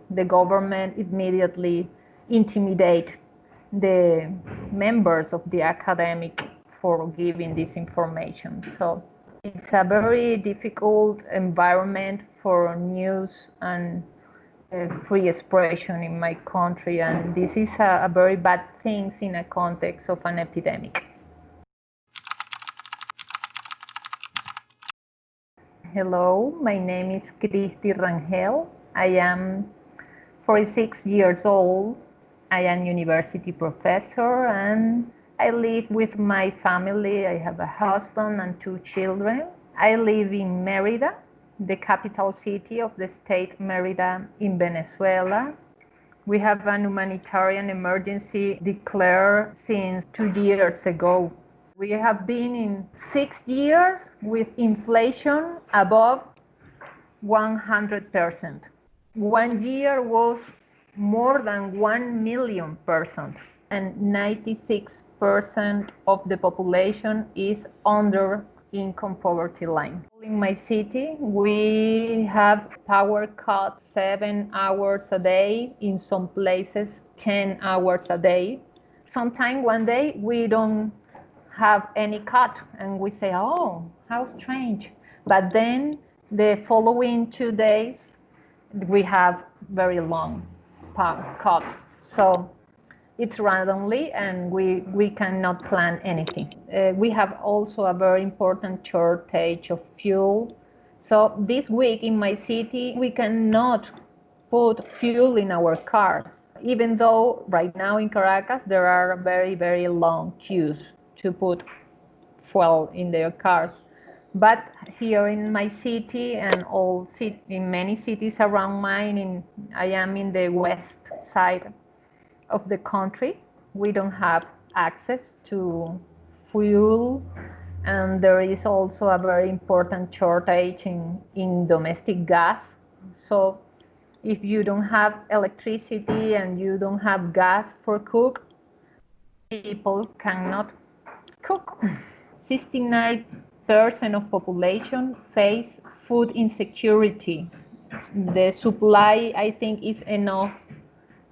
the government immediately intimidate the members of the academic for giving this information. So it's a very difficult environment for news and free expression in my country, and this is a very bad thing in a context of an epidemic. Hello, my name is Christi. I am 46 years old. I am university professor and I live with my family. I have a husband and 2 children. I live in Merida, the capital city of the state Merida in Venezuela. We have an humanitarian emergency declared since 2 years ago. We have been in 6 years with inflation above 100%. 1 year was more than 1 million persons, and 96% of the population is under income poverty line. In my city, we have power cuts 7 hours a day, in some places 10 hours a day. Sometimes one day we don't have any cut and we say, oh, how strange. But then the following 2 days, we have very long cuts. So it's randomly and we cannot plan anything. We have also a very important shortage of fuel. So this week in my city, we cannot put fuel in our cars, even though right now in Caracas, there are very, very long queues to put fuel in their cars. But here in my city and in many cities around mine, I am in the west side of the country. We don't have access to fuel, and there is also a very important shortage in domestic gas. So if you don't have electricity and you don't have gas for cook, people cannot cook. 69% of population face food insecurity. The supply, I think, is enough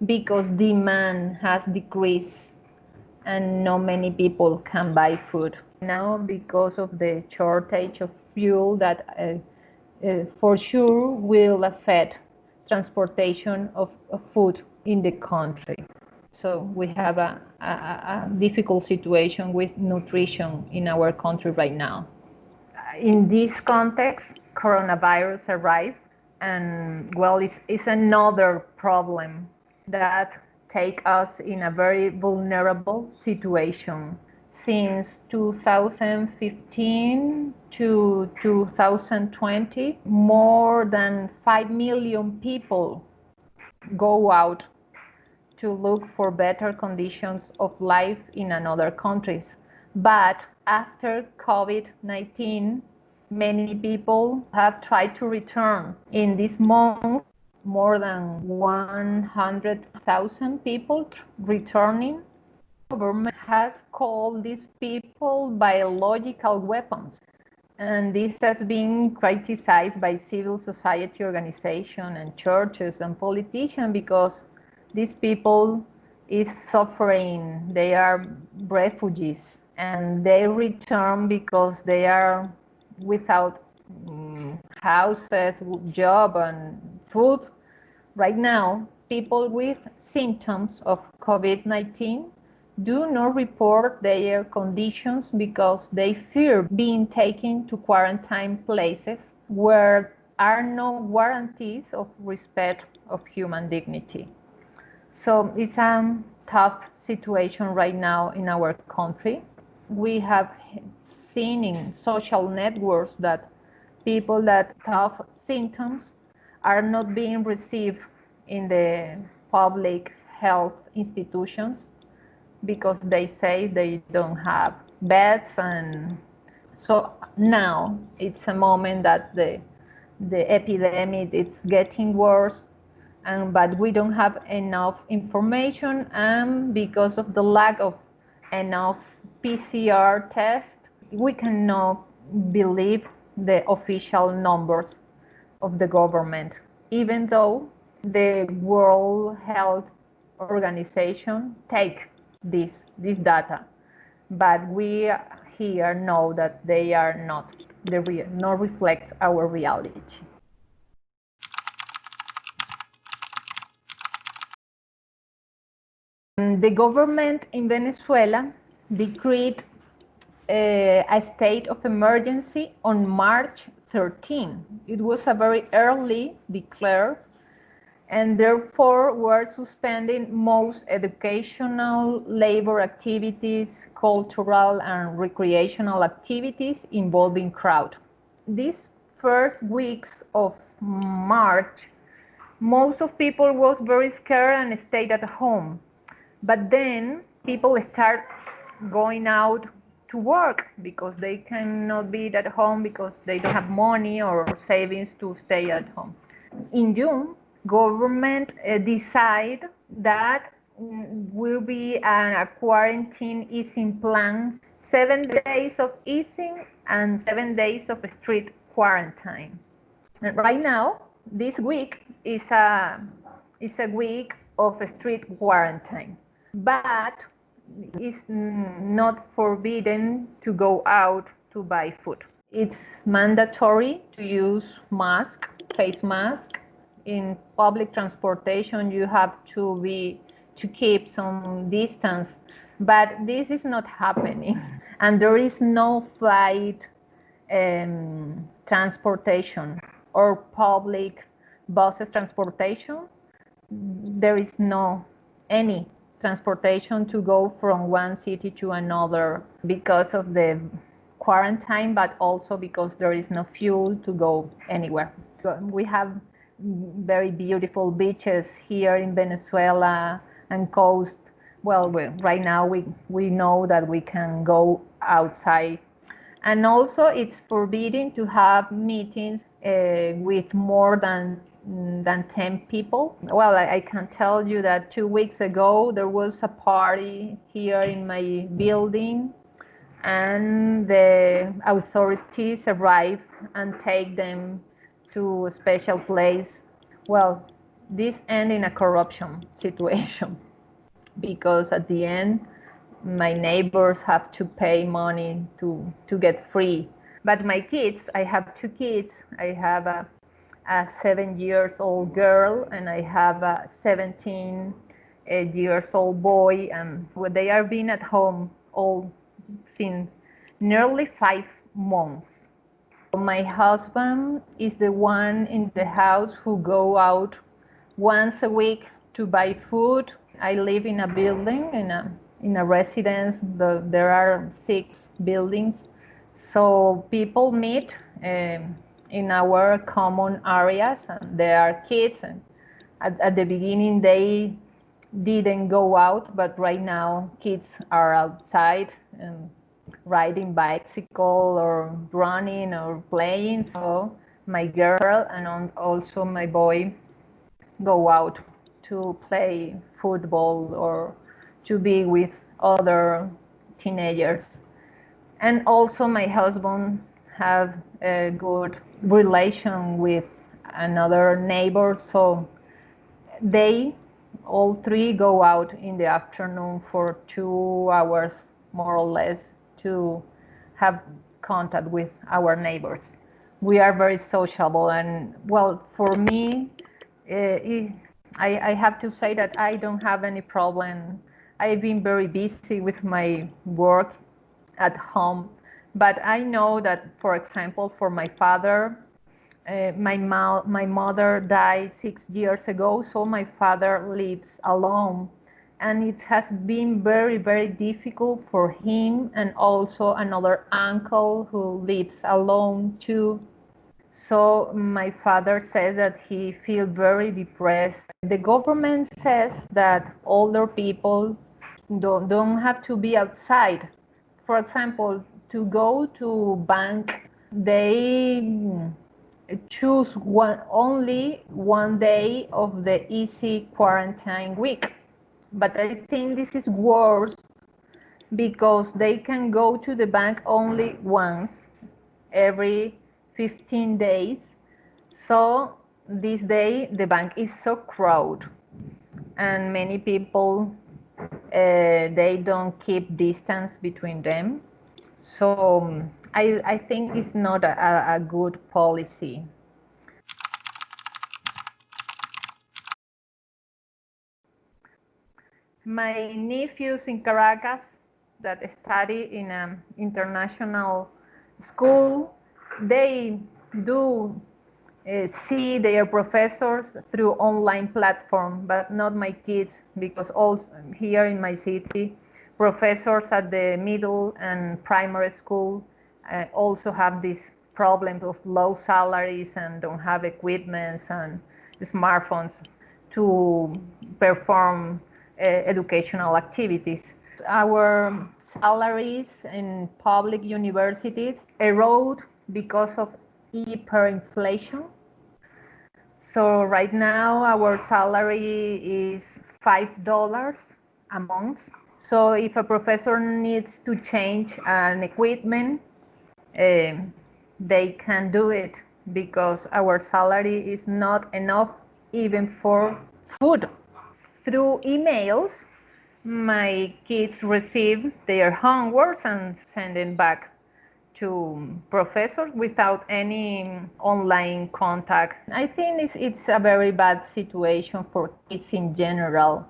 because demand has decreased and not many people can buy food. Now, because of the shortage of fuel, that for sure will affect transportation of food in the country. So we have a difficult situation with nutrition in our country right now. In this context, coronavirus arrived, and well, it's another problem that take us in a very vulnerable situation. Since 2015 to 2020, more than 5 million people go out to look for better conditions of life in another countries. But after COVID-19, many people have tried to return. In this month, more than 100,000 people returning. The government has called these people biological weapons. And this has been criticized by civil society organizations and churches and politicians because these people is suffering. They are refugees and they return because they are without houses, job, and food. Right now, people with symptoms of COVID-19 do not report their conditions because they fear being taken to quarantine places where are no guarantees of respect of human dignity. So it's a tough situation right now in our country. We have seen in social networks that people that have symptoms are not being received in the public health institutions because they say they don't have beds. And so now it's a moment that the epidemic is getting worse, but we don't have enough information, and because of the lack of enough PCR tests, we cannot believe the official numbers of the government, even though the World Health Organization take this data, but we here know that they are not not reflect our reality. The government in Venezuela decreed a state of emergency on March 13. It was a very early declare, and therefore were suspending most educational, labor activities, cultural and recreational activities involving crowd. These first weeks of March, most of people was very scared and stayed at home. But then people start going out to work because they cannot be at home because they don't have money or savings to stay at home. In June, government decide that will be a quarantine easing plan, 7 days of easing and 7 days of strict quarantine. And right now, this week is a week of strict quarantine, but it's not forbidden to go out to buy food. It's mandatory to use face mask. In public transportation, you have to keep some distance, but this is not happening. And there is no flight transportation or public buses transportation. There is no any transportation to go from one city to another because of the quarantine, but also because there is no fuel to go anywhere. We have very beautiful beaches here in Venezuela and coast. Well, right now we know that we can go outside. And also it's forbidden to have meetings with more than 10 people. Well, I can tell you that 2 weeks ago there was a party here in my building, and the authorities arrive and take them to a special place. Well, this ended in a corruption situation because at the end my neighbors have to pay money to get free. But my kids, I have 2 kids. I have a 7-year-old girl and I have a 17-year-old boy, and they are being at home all since nearly 5 months. My husband is the one in the house who go out once a week to buy food. I live in a building, in a residence. There are 6 buildings, so people meet in our common areas. And there are kids, and at the beginning they didn't go out, but right now kids are outside and riding bicycle or running or playing. So my girl and also my boy go out to play football or to be with other teenagers. And also my husband have a good relation with another neighbor, so they all 3 go out in the afternoon for 2 hours more or less to have contact with our neighbors. We are very sociable, and well, for me, I have to say that I don't have any problem. I've been very busy with my work at home, but I know that, for example, for my father, my mother died 6 years ago, so my father lives alone, and it has been very, very difficult for him, and also another uncle who lives alone too. So my father says that he feels very depressed. The government says that older people don't have to be outside. For example, to go to bank, they choose only 1 day of the easy quarantine week. But I think this is worse because they can go to the bank only once every 15 days. So this day the bank is so crowded, and many people they don't keep distance between them. So I think it's not a good policy. My nephews in Caracas that study in an international school, they do see their professors through online platform, but not my kids, because also here in my city, professors at the middle and primary school also have these problems of low salaries and don't have equipment and smartphones to perform educational activities. Our salaries in public universities erode because of hyperinflation. So right now our salary is $5 a month. So if a professor needs to change an equipment, they can do it because our salary is not enough even for food. Through emails, my kids receive their homework and send it back to professors without any online contact. I think it's a very bad situation for kids in general.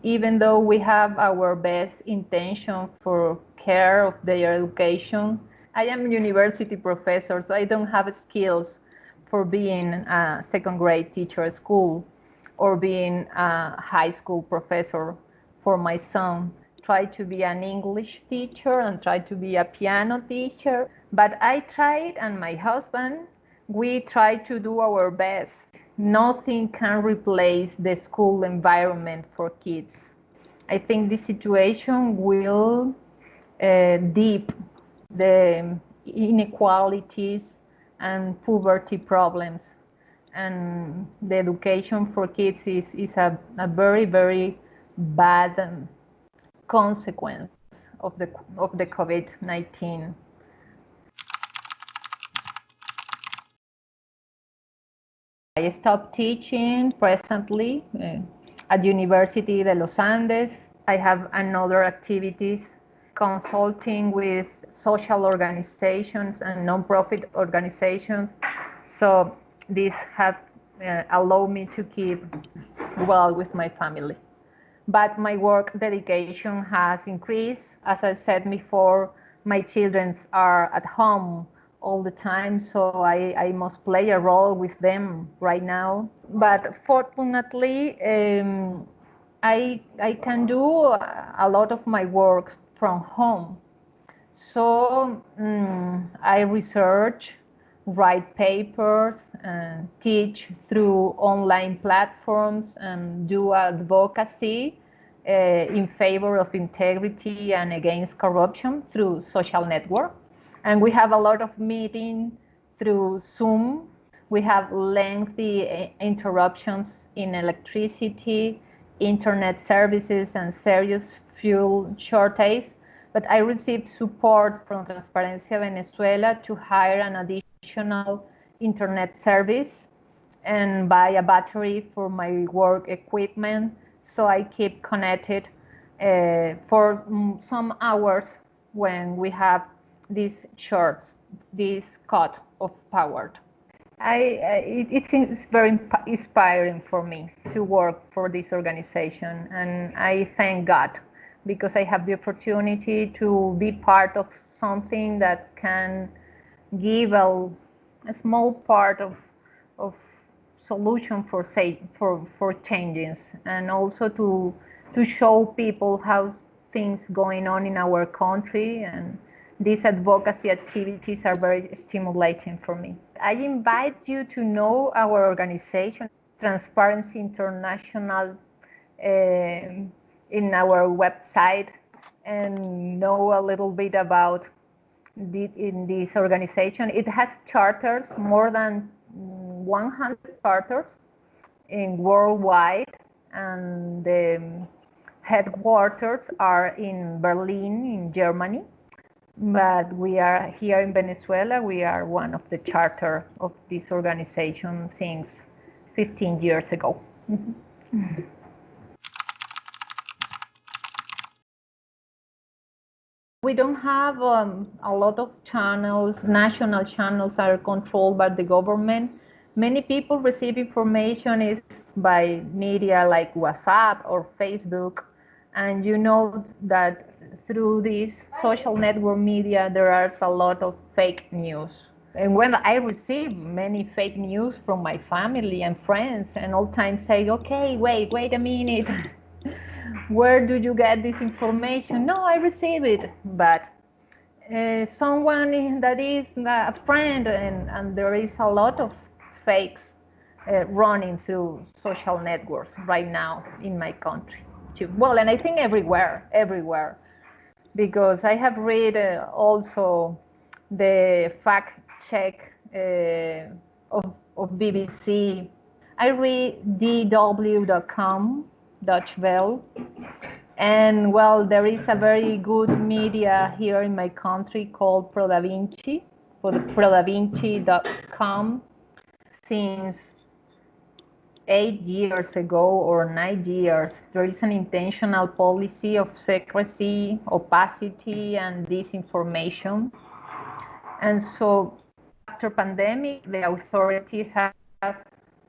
Even though we have our best intention for care of their education, I am a university professor, so I don't have skills for being a second grade teacher at school or being a high school professor for my son. Try to be an English teacher and try to be a piano teacher. But I tried, and my husband, we try to do our best. Nothing can replace the school environment for kids. I think this situation will deep the inequalities and poverty problems. And the education for kids is a very, very bad consequence of the COVID-19. I stopped teaching presently at University de los Andes. I have another activities consulting with social organizations and nonprofit organizations. So this has allowed me to keep well with my family. But my work dedication has increased. As I said before, my children are at home all the time, so I must play a role with them right now. But fortunately, I can do a lot of my work from home. So I research, write papers, and teach through online platforms and do advocacy in favor of integrity and against corruption through social network. And we have a lot of meetings through Zoom. We have lengthy interruptions in electricity, internet services, and serious fuel shortage. But I received support from Transparencia Venezuela to hire an additional internet service and buy a battery for my work equipment, so I keep connected for some hours when we have these shorts, this cut of power. It's very inspiring for me to work for this organization, and I thank God because I have the opportunity to be part of something that can give a small part of solution for changes, and also to show people how things going on in our country, and these advocacy activities are very stimulating for me. I invite you to know our organization, Transparency International, in our website, and know a little bit about in this organization. It has charters, more than 100 charters in worldwide, and the headquarters are in Berlin, in Germany. But we are here in Venezuela. We are one of the charter of this organization since 15 years ago. We don't have a lot of channels. National channels are controlled by the government. Many people receive information is by media like WhatsApp or Facebook. And you know that through this social network media, there are a lot of fake news. And when I receive many fake news from my family and friends, and all time say, okay, wait a minute. Where do you get this information? No, I receive it, but someone that is a friend, and there is a lot of fakes running through social networks right now in my country too. Well, and I think everywhere, because I have read also the fact check of BBC. I read dw.com, Dutch Welle, and well, there is a very good media here in my country called ProDaVinci, for the ProDaVinci.com, since 8 years ago or 9 years. There is an intentional policy of secrecy, opacity, and disinformation. And so after pandemic, the authorities have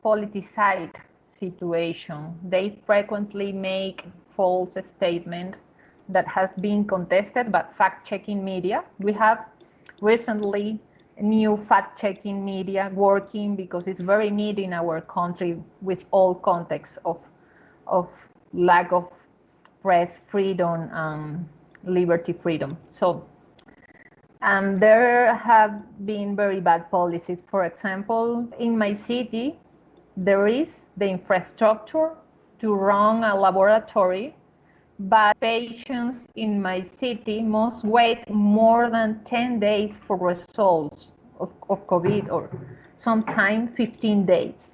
politicized situation. They frequently make false statements that has been contested by fact-checking media. We have recently new fact-checking media working because it's very needed in our country with all contexts of lack of press freedom and liberty freedom. So there have been very bad policies. For example, in my city, there is the infrastructure to run a laboratory, but patients in my city must wait more than 10 days for results of COVID, or sometimes 15 days.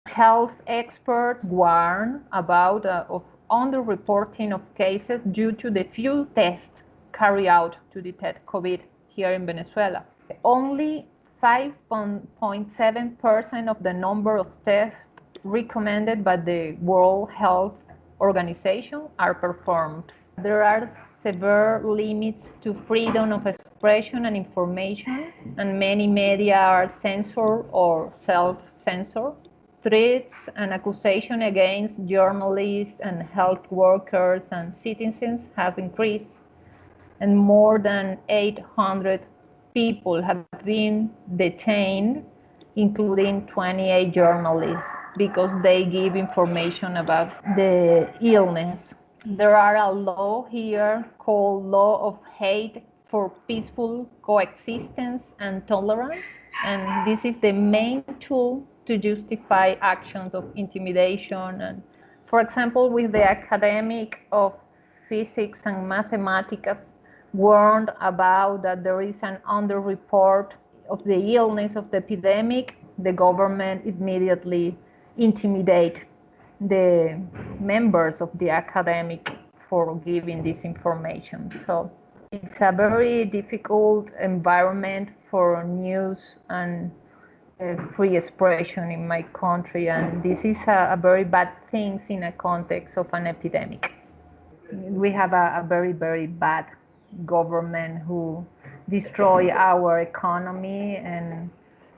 Health experts warn about of underreporting of cases due to the few tests carried out to detect COVID here in Venezuela. Only 5.7% of the number of tests recommended by the World Health Organization are performed. There are severe limits to freedom of expression and information, and many media are censored or self-censored. Threats and accusations against journalists and health workers and citizens have increased, and more than 800 people have been detained, including 28 journalists, because they give information about the illness. There are a law here called Law of Hate for Peaceful Coexistence and Tolerance, and this is the main tool to justify actions of intimidation. And, for example, with the academic of physics and mathematics warned about that there is an underreport of the illness of the epidemic, the government immediately intimidate the members of the academic for giving this information. So it's a very difficult environment for news and free expression in my country, and this is a very bad thing in a context of an epidemic. We have a very bad government who destroy our economy, and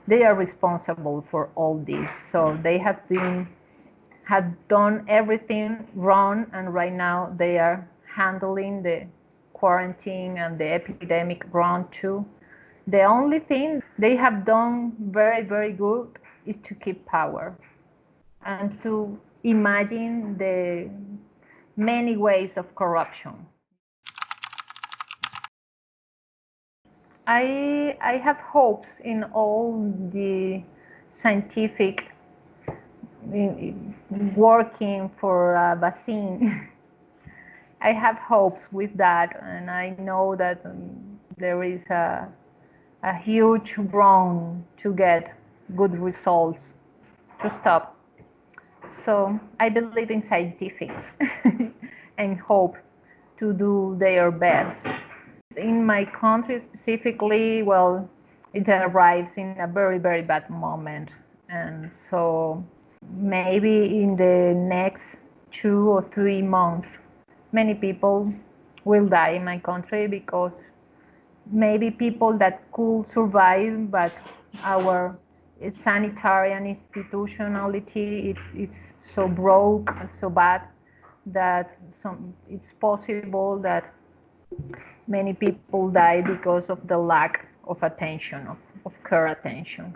they are responsible for all this. So they have done everything wrong, and right now they are handling the quarantine and the epidemic wrong too. The only thing they have done very good is to keep power and to imagine the many ways of corruption. I have hopes in all the scientific working for a vaccine. I have hopes with that, and I know that there is a huge run to get good results to stop. So I believe in scientifics and hope to do their best. In my country specifically, well, it arrives in a very bad moment, and so maybe in the next 2 or 3 months, many people will die in my country because maybe people that could survive, but our sanitary and institutionality it's so broke and so bad that it's possible that many people die because of the lack of attention, of care attention.